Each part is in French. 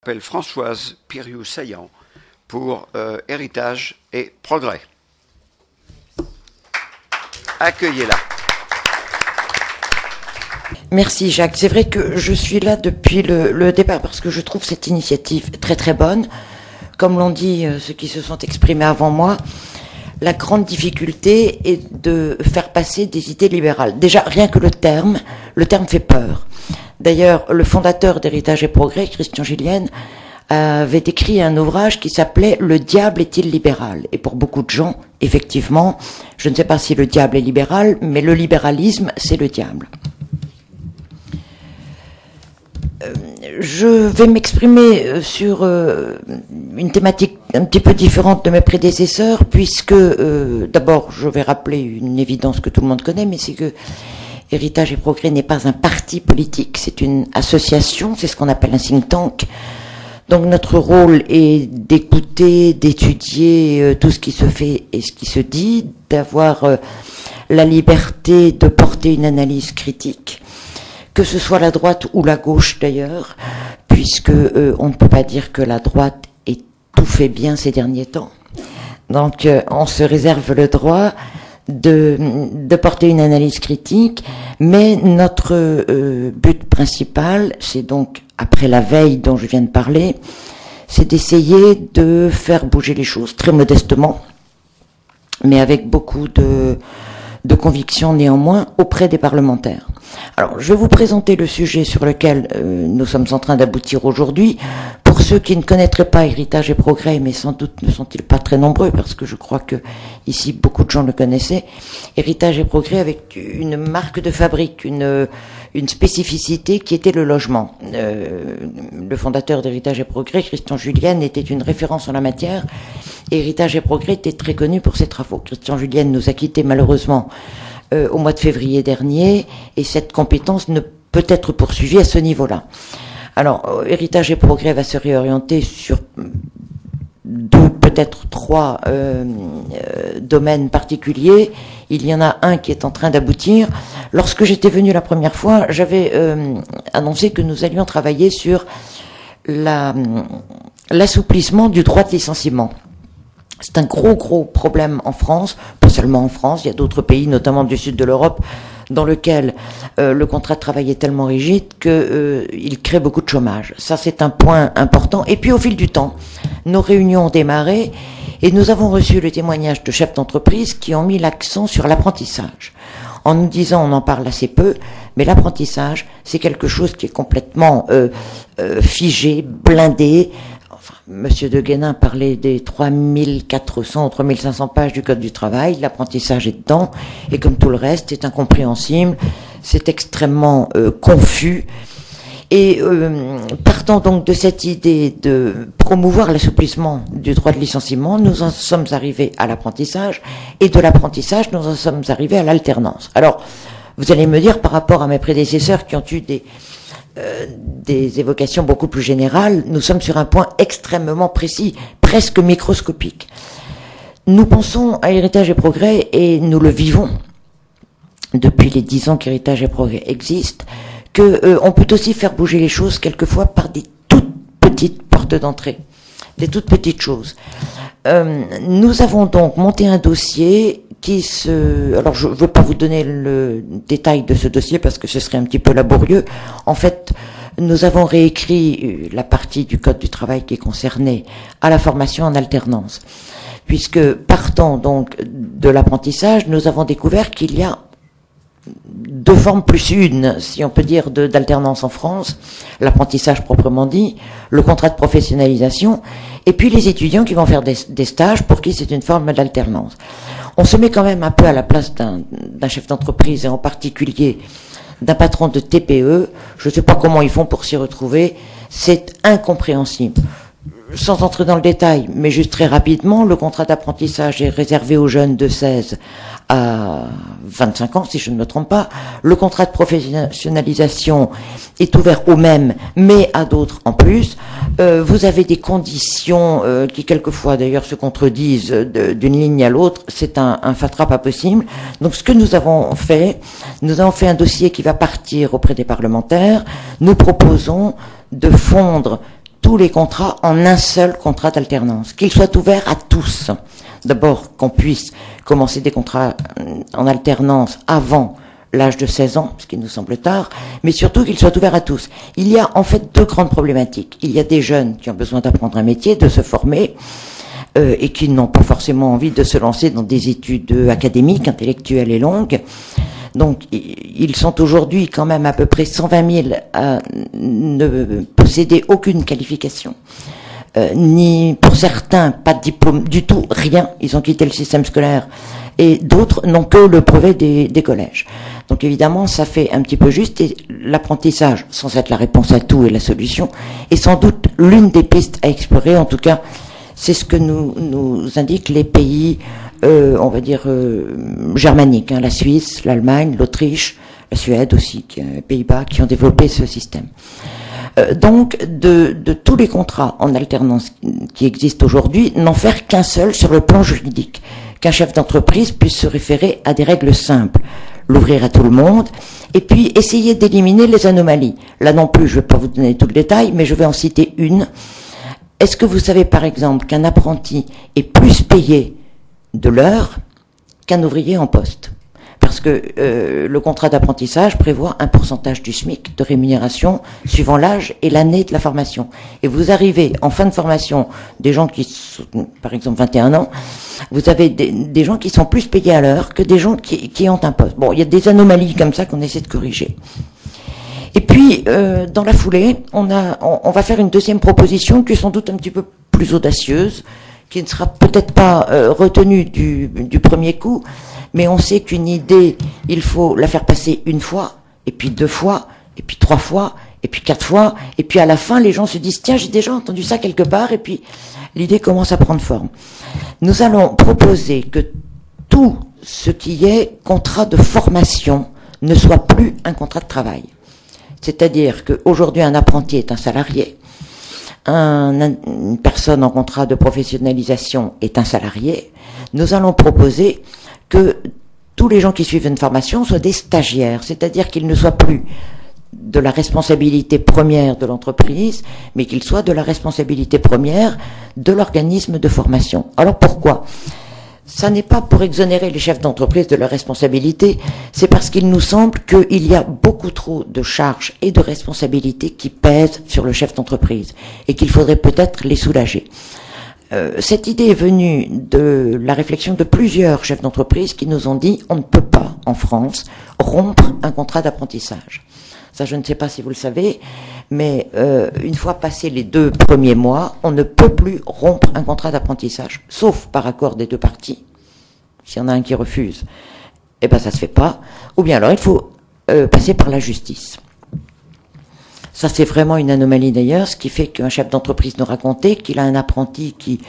Je m'appelle Françoise Piriou-Saillant pour Héritage et Progrès. Accueillez-la. Merci Jacques. C'est vrai que je suis là depuis le départ parce que je trouve cette initiative très très bonne. Comme l'ont dit ceux qui se sont exprimés avant moi, la grande difficulté est de faire passer des idées libérales. Déjà, rien que le terme fait peur. D'ailleurs, le fondateur d'Héritage et Progrès, Christian Julien, avait écrit un ouvrage qui s'appelait « Le diable est-il libéral ?» Et pour beaucoup de gens, effectivement, je ne sais pas si le diable est libéral, mais le libéralisme, c'est le diable. Je vais m'exprimer sur une thématique un petit peu différente de mes prédécesseurs, puisque, d'abord, je vais rappeler une évidence que tout le monde connaît, mais c'est que Héritage et Progrès n'est pas un parti politique, c'est une association, c'est ce qu'on appelle un think tank. Donc notre rôle est d'écouter, d'étudier tout ce qui se fait et ce qui se dit, d'avoir la liberté de porter une analyse critique, que ce soit la droite ou la gauche d'ailleurs, puisque on ne peut pas dire que la droite ait tout fait bien ces derniers temps. Donc on se réserve le droit de porter une analyse critique, mais notre but principal, c'est donc, après la veille dont je viens de parler, c'est d'essayer de faire bouger les choses très modestement, mais avec beaucoup de conviction néanmoins auprès des parlementaires. Alors, je vais vous présenter le sujet sur lequel nous sommes en train d'aboutir aujourd'hui. Pour ceux qui ne connaîtraient pas Héritage et Progrès, mais sans doute ne sont-ils pas très nombreux, parce que je crois que ici beaucoup de gens le connaissaient, Héritage et Progrès avec une marque de fabrique, une spécificité qui était le logement. Le fondateur d'Héritage et Progrès, Christian Julien, était une référence en la matière, et Héritage et Progrès était très connu pour ses travaux. Christian Julien nous a quittés malheureusement au mois de février dernier, et cette compétence ne peut être poursuivie à ce niveau-là. Alors, Héritage et Progrès va se réorienter sur deux, peut-être trois domaines particuliers. Il y en a un qui est en train d'aboutir. Lorsque j'étais venu la première fois, j'avais annoncé que nous allions travailler sur l'assouplissement du droit de licenciement. C'est un gros problème en France, pas seulement en France, il y a d'autres pays, notamment du sud de l'Europe, dans lequel le contrat de travail est tellement rigide qu'il crée beaucoup de chômage. Ça, c'est un point important. Et puis, au fil du temps, nos réunions ont démarré et nous avons reçu le témoignage de chefs d'entreprise qui ont mis l'accent sur l'apprentissage. En nous disant, on en parle assez peu, mais l'apprentissage, c'est quelque chose qui est complètement figé, blindé. Enfin, Monsieur de Guénin parlait des 3400 ou 3500 pages du Code du travail. L'apprentissage est dedans, et comme tout le reste, c'est incompréhensible, c'est extrêmement confus. Et partant donc de cette idée de promouvoir l'assouplissement du droit de licenciement, nous en sommes arrivés à l'apprentissage, et de l'apprentissage, nous en sommes arrivés à l'alternance. Alors, vous allez me dire, par rapport à mes prédécesseurs qui ont eu des évocations beaucoup plus générales, nous sommes sur un point extrêmement précis, presque microscopique. Nous pensons à Héritage et Progrès, et nous le vivons depuis les 10 ans qu'Héritage et Progrès existent, on peut aussi faire bouger les choses quelquefois par des toutes petites portes d'entrée, des toutes petites choses. Nous avons donc monté un dossier alors je ne veux pas vous donner le détail de ce dossier parce que ce serait un petit peu laborieux. En fait, nous avons réécrit la partie du Code du travail qui est concernée à la formation en alternance. Puisque partant donc de l'apprentissage, nous avons découvert qu'il y a deux formes plus une, si on peut dire, d'alternance en France, l'apprentissage proprement dit, le contrat de professionnalisation, et puis les étudiants qui vont faire des stages pour qui c'est une forme d'alternance. On se met quand même un peu à la place d'un chef d'entreprise, et en particulier d'un patron de TPE. Je ne sais pas comment ils font pour s'y retrouver, c'est incompréhensible. Sans entrer dans le détail, mais juste très rapidement, le contrat d'apprentissage est réservé aux jeunes de 16 à 25 ans, si je ne me trompe pas. Le contrat de professionnalisation est ouvert aux mêmes, mais à d'autres en plus. Vous avez des conditions qui quelquefois d'ailleurs se contredisent d'une ligne à l'autre. C'est un fatras pas possible. Donc ce que nous avons fait un dossier qui va partir auprès des parlementaires. Nous proposons de fondre tous les contrats en un seul contrat d'alternance, qu'il soit ouvert à tous. D'abord, qu'on puisse commencer des contrats en alternance avant l'âge de 16 ans, ce qui nous semble tard, mais surtout qu'il soit ouvert à tous. Il y a en fait deux grandes problématiques. Il y a des jeunes qui ont besoin d'apprendre un métier, de se former, et qui n'ont pas forcément envie de se lancer dans des études académiques, intellectuelles et longues. Donc, ils sont aujourd'hui quand même à peu près 120 000 à ne posséder aucune qualification. Ni pour certains, pas de diplôme du tout, rien. Ils ont quitté le système scolaire. Et d'autres n'ont que le brevet des collèges. Donc évidemment, ça fait un petit peu juste. Et l'apprentissage, sans être la réponse à tout et la solution, est sans doute l'une des pistes à explorer. En tout cas, c'est ce que nous indiquent les pays, on va dire, germaniques, hein, la Suisse, l'Allemagne, l'Autriche, la Suède aussi, les Pays-Bas, qui ont développé ce système. Donc, de tous les contrats en alternance qui existent aujourd'hui, n'en faire qu'un seul sur le plan juridique. Qu'un chef d'entreprise puisse se référer à des règles simples, l'ouvrir à tout le monde, et puis essayer d'éliminer les anomalies. Là non plus, je ne vais pas vous donner tout le détail, mais je vais en citer une. Est-ce que vous savez par exemple qu'un apprenti est plus payé de l'heure qu'un ouvrier en poste ? Parce que le contrat d'apprentissage prévoit un pourcentage du SMIC de rémunération suivant l'âge et l'année de la formation. Et vous arrivez en fin de formation, des gens qui sont, par exemple 21 ans, vous avez des gens qui sont plus payés à l'heure que des gens qui ont un poste. Bon, il y a des anomalies comme ça qu'on essaie de corriger. Et puis, dans la foulée, on va faire une deuxième proposition qui est sans doute un petit peu plus audacieuse, qui ne sera peut-être pas retenue du premier coup, mais on sait qu'une idée, il faut la faire passer une fois, et puis 2 fois, et puis 3 fois, et puis 4 fois, et puis à la fin, les gens se disent, tiens, j'ai déjà entendu ça quelque part, et puis l'idée commence à prendre forme. Nous allons proposer que tout ce qui est contrat de formation ne soit plus un contrat de travail. C'est-à-dire qu'aujourd'hui, un apprenti est un salarié, une personne en contrat de professionnalisation est un salarié. Nous allons proposer que tous les gens qui suivent une formation soient des stagiaires, c'est-à-dire qu'ils ne soient plus de la responsabilité première de l'entreprise, mais qu'ils soient de la responsabilité première de l'organisme de formation. Alors pourquoi ? Ça n'est pas pour exonérer les chefs d'entreprise de leur responsabilité, c'est parce qu'il nous semble qu'il y a beaucoup trop de charges et de responsabilités qui pèsent sur le chef d'entreprise et qu'il faudrait peut-être les soulager. Cette idée est venue de la réflexion de plusieurs chefs d'entreprise qui nous ont dit on ne peut pas, en France, rompre un contrat d'apprentissage. Ça, je ne sais pas si vous le savez, mais une fois passés les 2 premiers mois, on ne peut plus rompre un contrat d'apprentissage, sauf par accord des 2 parties. S'il y en a un qui refuse, eh ben ça se fait pas. Ou bien alors il faut passer par la justice. Ça, c'est vraiment une anomalie d'ailleurs, ce qui fait qu'un chef d'entreprise nous racontait qu'il a un apprenti qui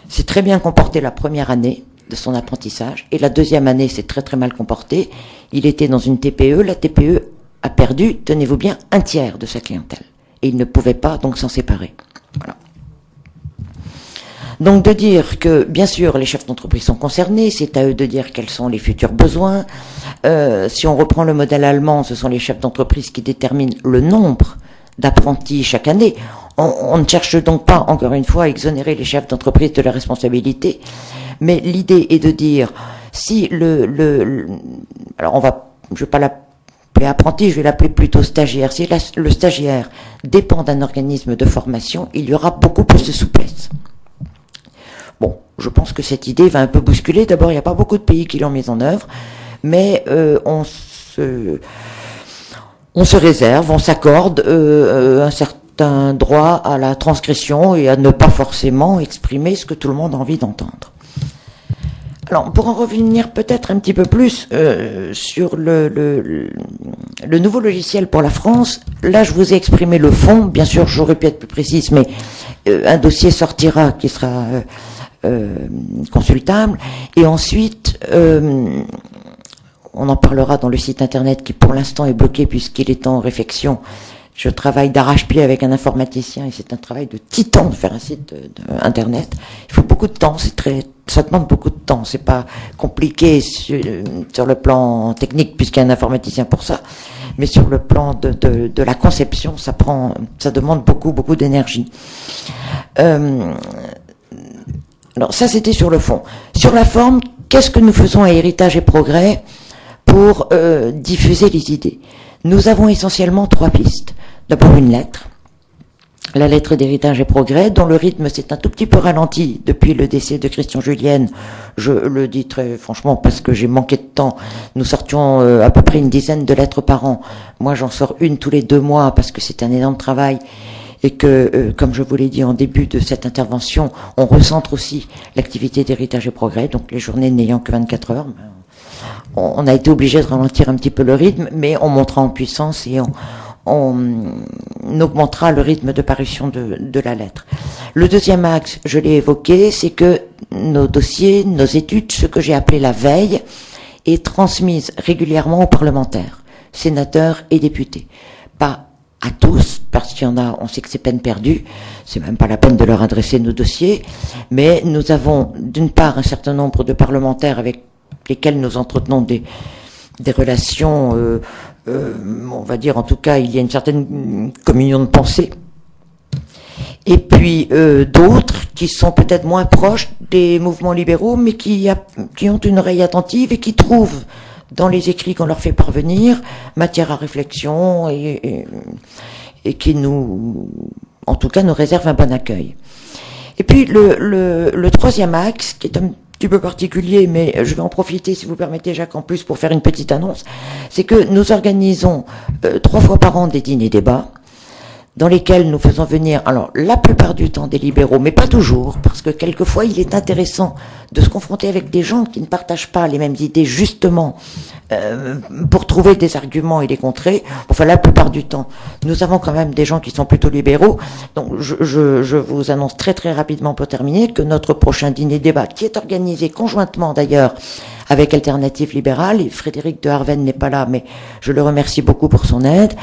s'est très bien comporté la première année de son apprentissage, et la deuxième année s'est très très mal comporté. Il était dans une TPE, la TPE a perdu, tenez-vous bien, 1/3 de sa clientèle. Et il ne pouvait pas donc s'en séparer. Voilà. Donc de dire que, bien sûr, les chefs d'entreprise sont concernés, c'est à eux de dire quels sont les futurs besoins. Si on reprend le modèle allemand, ce sont les chefs d'entreprise qui déterminent le nombre d'apprentis chaque année. On ne cherche donc pas, encore une fois, à exonérer les chefs d'entreprise de leur responsabilité, mais l'idée est de dire, si alors je vais pas l'appeler apprenti, je vais l'appeler plutôt stagiaire. Si le stagiaire dépend d'un organisme de formation, il y aura beaucoup plus de souplesse. Bon, je pense que cette idée va un peu bousculer. D'abord, il n'y a pas beaucoup de pays qui l'ont mise en œuvre, mais on se réserve, on s'accorde un certain droit à la transgression et à ne pas forcément exprimer ce que tout le monde a envie d'entendre. Alors, pour en revenir peut-être un petit peu plus sur le nouveau logiciel pour la France, là je vous ai exprimé le fond, bien sûr j'aurais pu être plus précise, mais un dossier sortira qui sera consultable, et ensuite on en parlera dans le site internet qui pour l'instant est bloqué puisqu'il est en réflexion Je travaille d'arrache-pied avec un informaticien et c'est un travail de titan de faire un site internet. Il faut beaucoup de temps, ça demande beaucoup de temps. C'est pas compliqué sur le plan technique puisqu'il y a un informaticien pour ça, mais sur le plan de la conception, ça demande beaucoup d'énergie. Alors ça c'était sur le fond. Sur la forme, qu'est-ce que nous faisons à Héritage et Progrès pour diffuser les idées? Nous avons essentiellement 3 pistes. D'abord une lettre, la lettre d'Héritage et Progrès, dont le rythme s'est un tout petit peu ralenti depuis le décès de Christian Julienne. Je le dis très franchement parce que j'ai manqué de temps. Nous sortions à peu près une dizaine de lettres par an. Moi j'en sors une tous les 2 mois parce que c'est un énorme travail et que, comme je vous l'ai dit en début de cette intervention, on recentre aussi l'activité d'Héritage et Progrès, donc les journées n'ayant que 24 heures. On a été obligé de ralentir un petit peu le rythme, mais on montera en puissance et on augmentera le rythme de parution de la lettre. Le deuxième axe, je l'ai évoqué, c'est que nos dossiers, nos études, ce que j'ai appelé la veille, est transmise régulièrement aux parlementaires, sénateurs et députés. Pas à tous, parce qu'il y en a, on sait que c'est peine perdue, c'est même pas la peine de leur adresser nos dossiers, mais nous avons d'une part un certain nombre de parlementaires avec lesquels nous entretenons des relations, on va dire en tout cas, il y a une certaine communion de pensée. Et puis d'autres qui sont peut-être moins proches des mouvements libéraux, mais qui ont une oreille attentive et qui trouvent dans les écrits qu'on leur fait parvenir matière à réflexion et qui en tout cas, nous réservent un bon accueil. Et puis le troisième axe, qui est un petit peu particulier, mais je vais en profiter, si vous permettez, Jacques, en plus, pour faire une petite annonce, c'est que nous organisons 3 fois par an des dîners-débats, dans lesquels nous faisons venir, alors la plupart du temps des libéraux, mais pas toujours, parce que quelquefois il est intéressant de se confronter avec des gens qui ne partagent pas les mêmes idées, justement, pour trouver des arguments et les contrer. Enfin, la plupart du temps, nous avons quand même des gens qui sont plutôt libéraux. Donc, je vous annonce très très rapidement pour terminer que notre prochain dîner-débat, qui est organisé conjointement d'ailleurs avec Alternative Libérale, et Frédéric de Harven n'est pas là, mais je le remercie beaucoup pour son aide.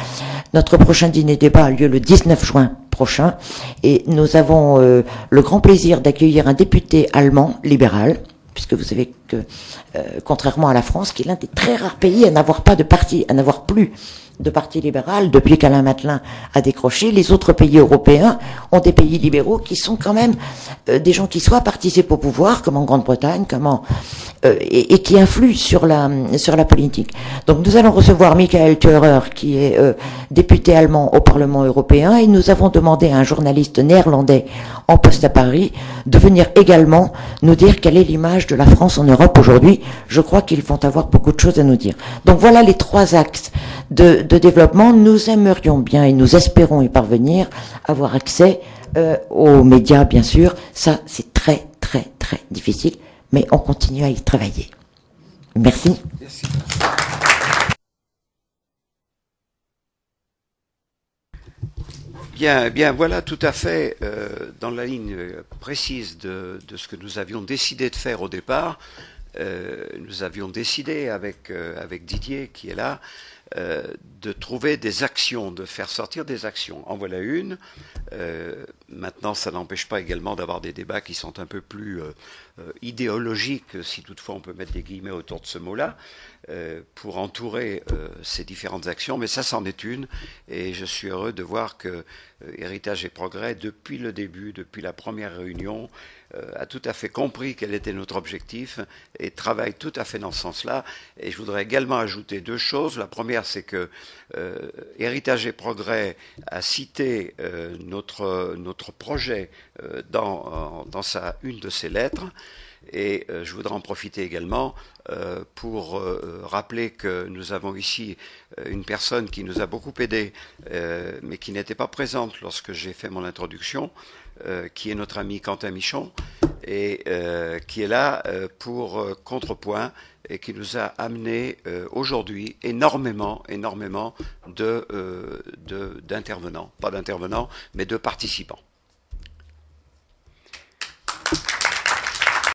Notre prochain dîner-débat a lieu le 19 juin prochain, et nous avons le grand plaisir d'accueillir un député allemand libéral, puisque vous savez que, contrairement à la France, qui est l'un des très rares pays à n'avoir plus de parti libéral depuis qu'Alain Madelin a décroché, les autres pays européens ont des pays libéraux qui sont quand même des gens qui soit participent au pouvoir, comme en Grande-Bretagne, et qui influent sur la politique. Donc nous allons recevoir Michael Theurer, qui est député allemand au Parlement européen, et nous avons demandé à un journaliste néerlandais en poste à Paris de venir également nous dire quelle est l'image de la France en Europe aujourd'hui. Je crois qu'ils vont avoir beaucoup de choses à nous dire. Donc voilà les 3 axes de développement. Nous aimerions bien et nous espérons y parvenir, avoir accès aux médias, bien sûr. Ça, c'est très, très, très difficile, mais on continue à y travailler. Merci. Merci. Bien, voilà tout à fait dans la ligne précise de ce que nous avions décidé de faire au départ. Nous avions décidé avec Didier, qui est là, de trouver des actions, de faire sortir des actions. En voilà une. Maintenant, ça n'empêche pas également d'avoir des débats qui sont un peu plus idéologiques, si toutefois on peut mettre des guillemets autour de ce mot-là, pour entourer ces différentes actions. Mais ça, c'en est une. Et je suis heureux de voir que Héritage et Progrès, depuis le début, depuis la première réunion, a tout à fait compris quel était notre objectif et travaille tout à fait dans ce sens-là. Et je voudrais également ajouter 2 choses. La première, c'est que Héritage et Progrès a cité notre projet dans une de ses lettres. Et je voudrais en profiter également pour rappeler que nous avons ici une personne qui nous a beaucoup aidé, mais qui n'était pas présente lorsque j'ai fait mon introduction, qui est notre ami Quentin Michon, et qui est là pour contrepoint et qui nous a amené aujourd'hui énormément d'intervenants, pas d'intervenants, mais de participants.